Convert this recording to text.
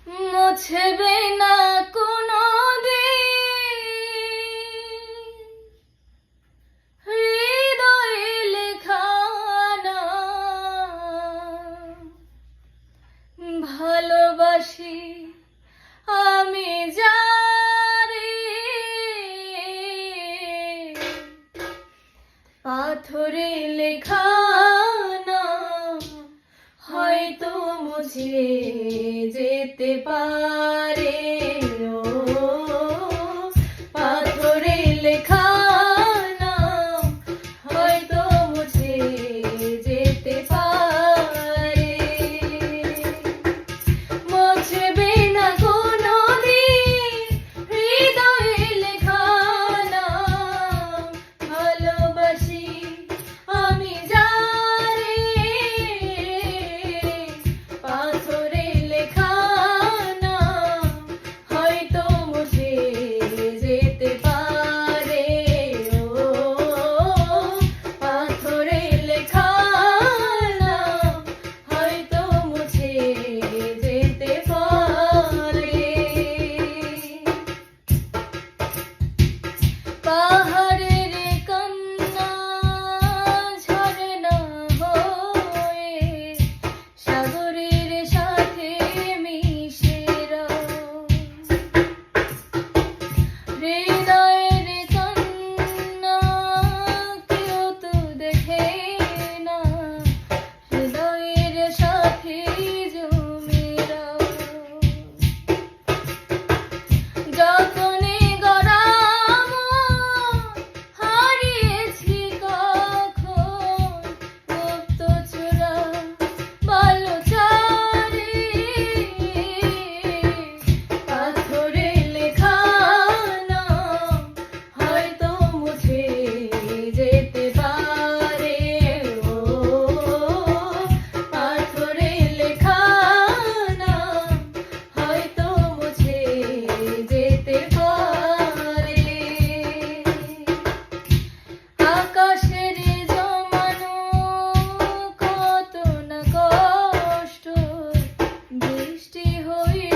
মুছবে না কোনো হৃদয়ে লেখা নাম। ভালোবাসি আমি যারে, পাথরে লেখা নাম হয়তো মুছে যেতে পারে। ও পাথরে লেখা নাম হয়তো মুছে যেতে পারে। মুছবে না কোনোদিন হৃদয়ে লেখা নাম। ভালোবাসি আমি যারে, পাথরে লেখা নাম হয়তো মুছে যেতে পারে। ও পাথরে লেখা নাম হয়তো মুছে যেতে পারে। পাহাড়ের কান্না ঝরনা হয়ে সাগরের সাথে মিশে হৃদয়ের কান্না কেউ তো দেখে না, হৃদয়ের সাথে জমে যতনে গড়াম হারিয়েছি কখন গুপ্ত চূড়া বালুচারে। পাথরে লেখা নাম হয়তো মুছে যেতে পারে। ও পাথরে লেখা নাম হয়তো মুছে যেতে পারে। আকাশের জমানো কত না কষ্ট বৃষ্টি হয়ে